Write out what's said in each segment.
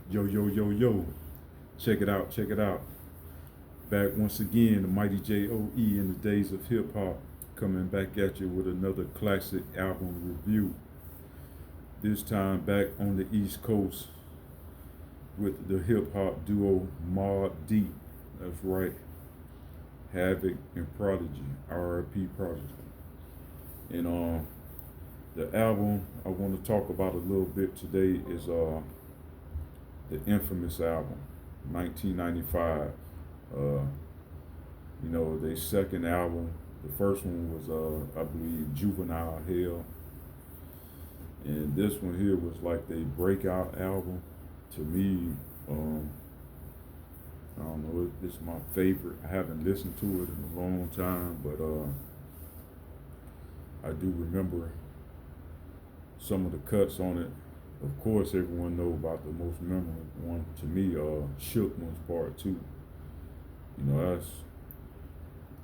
Yo, yo, yo, yo. Check it out, check it out. Back once again, the mighty J.O.E. in the days of hip hop, coming back at you with another classic album review. This time back on the East Coast with the hip hop duo Mobb Deep. That's right. Havoc and Prodigy, R.I.P. Prodigy. And the album I want to talk about a little bit today is the infamous album, 1995. Uh, their second album. The first one was, I believe, Juvenile Hell, and this one here was like their breakout album. To me, I don't know, it's my favorite. I haven't listened to it in a long time, but I do remember some of the cuts on it. Of course, everyone know about the most memorable one to me, Shook One's Part Two.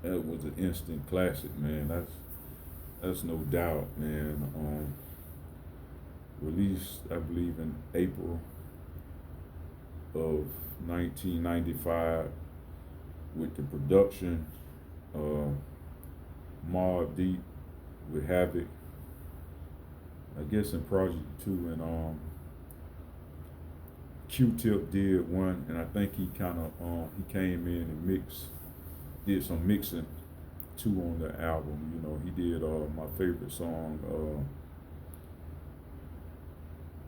That was an instant classic, man. That's no doubt, man. Released, I believe, in April of 1995 with the production, Mobb Deep with Havoc, I guess in Project 2, and Q-Tip did one, and I think he kind of he came in and did some mixing too on the album. He did my favorite song,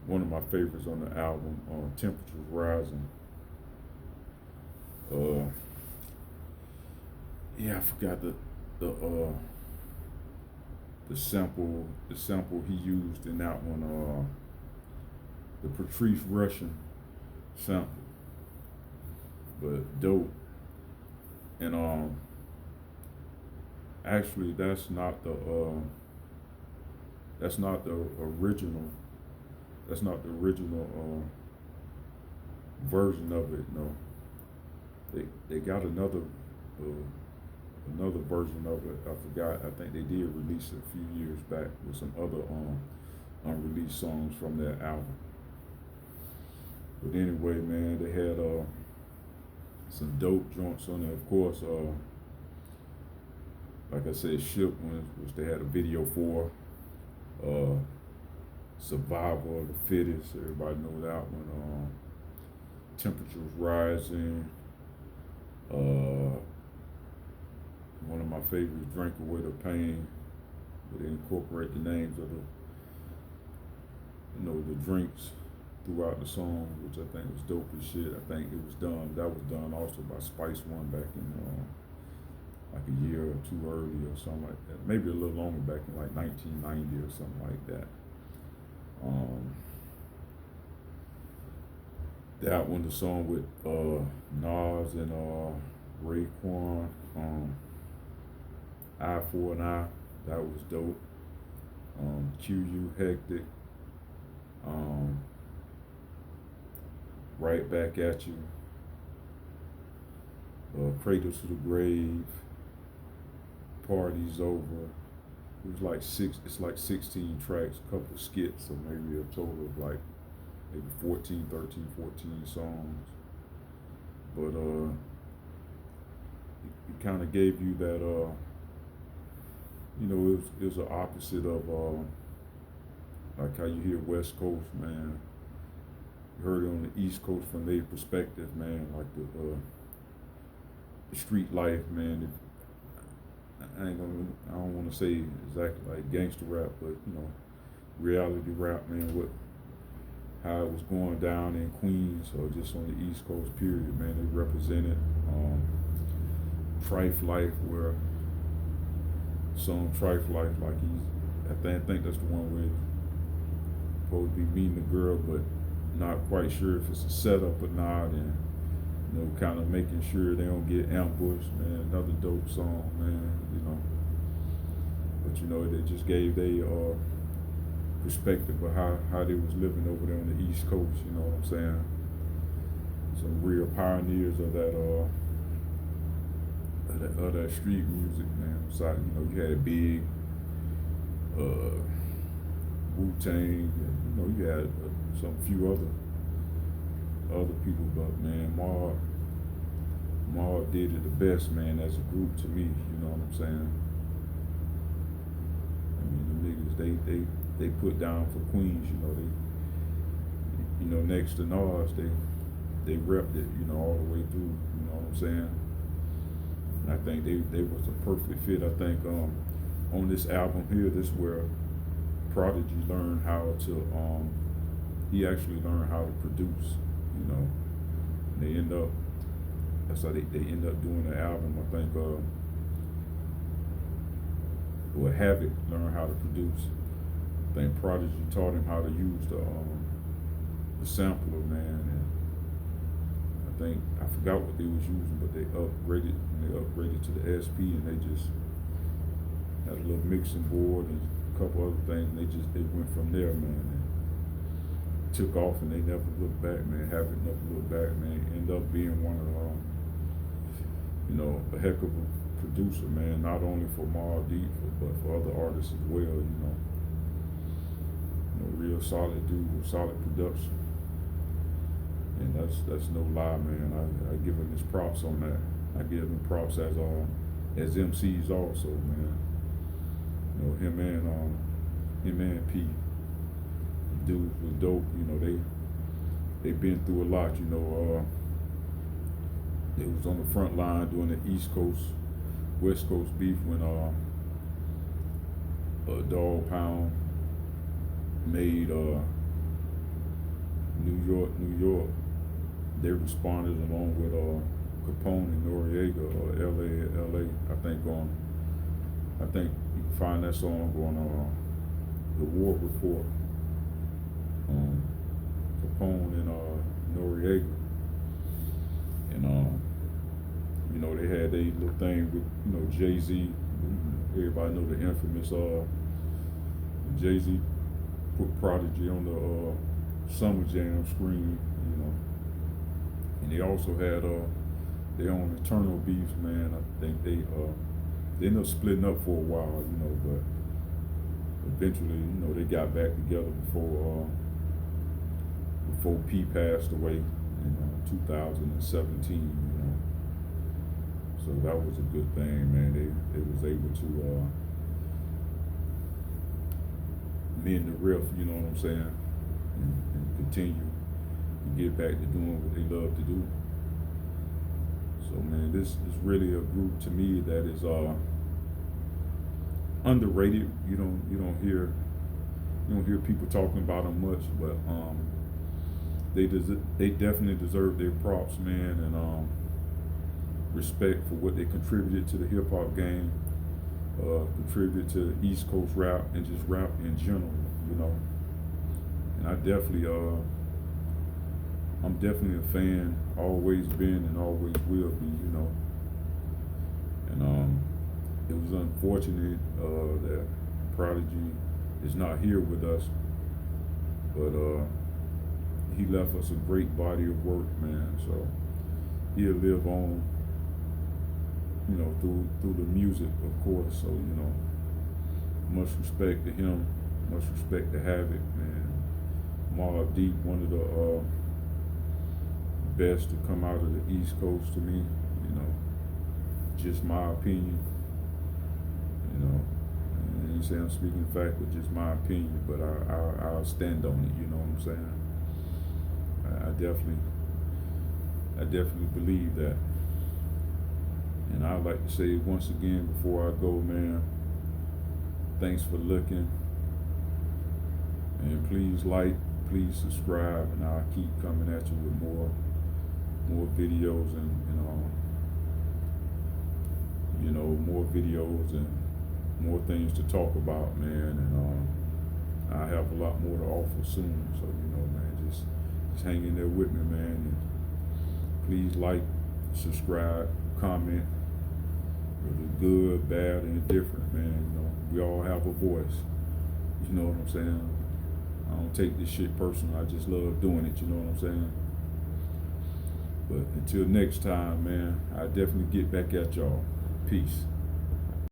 one of my favorites on the album, "Temperatures Rising." Uh, yeah, I forgot the sample he used in that one, the Patrice Russian sample, but dope. And actually, that's not the original. That's not the original version of it. No, they got another version of it. I forgot. I think they did release it a few years back with some other unreleased songs from that album. But anyway, man, they had some dope joints on there. Of course, like I said, Shook Ones, which they had a video for. Survival of the Fittest, everybody know that one. Temperatures Rising. One of my favorites, Drink Away the Pain, where they incorporate the names of the drinks throughout the song, which I think was dope as shit. I think that was done also by Spice One back in like a year or two early or something like that. Maybe a little longer, back in like 1990 or something like that. That one, the song with Nas and Raekwon, Eye for an Eye, that was dope. QU Hectic, Right Back at You, Cradle to the Grave, Party's Over. It was like it's like 16 tracks, a couple of skits, so maybe a total of like maybe 14, 13, 14 songs. But it kind of gave you that, it was the opposite of like how you hear West Coast, man. You heard it on the East Coast from their perspective, man, like the street life, man. I don't want to say exactly like gangster rap, but reality rap, man. How it was going down in Queens or just on the East Coast, period, man. They represented Trife Life, where song Trife Life, like I think that's the one where he's supposed to be meeting the girl, but not quite sure if it's a setup or not, and kind of making sure they don't get ambushed, man. Another dope song, man. But they just gave their perspective of how they was living over there on the East Coast. You know what I'm saying? Some real pioneers of that street music, man. So you had Big, Wu Tang, and you had some few other other people, but man, Mobb did it the best, man, as a group to me. You know what I'm saying? I mean, the niggas, they put down for Queens. You know, next to Nas, they repped it. You know, all the way through. You know what I'm saying? And I think they was a perfect fit. I think on this album here, this where Prodigy learned how to he actually learned how to produce. You know, and they end up. That's how they end up doing the album. I think Havoc learned how to produce. I think Prodigy taught him how to use the sampler, man, and I forgot what they was using, but they upgraded to the SP, and they just had a little mixing board and a couple other things, and they went from there, man, and took off, and they never looked back, man. Havoc never looked back, man. Ended up being one of a heck of a producer, man, not only for Mobb Deep, but for other artists as well, you know. Real solid dude with solid production. And that's no lie, man. I give him his props on that. I give him props as MCs also, man. You know, him and P. Dudes was dope, you know, they been through a lot, you know. They was on the front line doing the East Coast, West Coast beef when Dog Pound made New York. They responded along with Capone and Noriega, or LA. I think you can find that song on the War Report. Capone and Noriega. And you know, they had a little thing with, you know, Jay-Z. Everybody know the infamous Jay-Z put Prodigy on the Summer Jam screen, you know. And they also had their own internal beefs, man. I think they ended up splitting up for a while, you know, but eventually, you know, they got back together before P passed away in 2017, you know. So that was a good thing, man. They was able to mend the riff, you know what I'm saying, and continue to get back to doing what they love to do. So man, this is really a group to me that is underrated. You don't hear people talking about them much, but they definitely deserve their props, man, and respect for what they contributed to the hip hop game, contributed to East Coast rap and just rap in general, you know. And I'm definitely a fan, always been and always will be, you know. And it was unfortunate that Prodigy is not here with us, but he left us a great body of work, man. So he'll live on, you know, through the music, of course. So, you know, much respect to him, much respect to Havoc, man. Mobb Deep, one of the best to come out of the East Coast to me, you know. Just my opinion, you know. And you say I'm speaking fact, but just my opinion, but I'll stand on it, you know what I'm saying? I definitely believe that. And I'd like to say once again before I go, man, thanks for looking. And please like, please subscribe, and I'll keep coming at you with more videos and you know, more videos and more things to talk about, man. And I have a lot more to offer soon. So, you know, man, just hang in there with me, man. And please like, subscribe, comment. Whether good, bad, and indifferent, man. You know, we all have a voice. You know what I'm saying? I don't take this shit personal. I just love doing it. You know what I'm saying? But until next time, man, I definitely get back at y'all. Peace.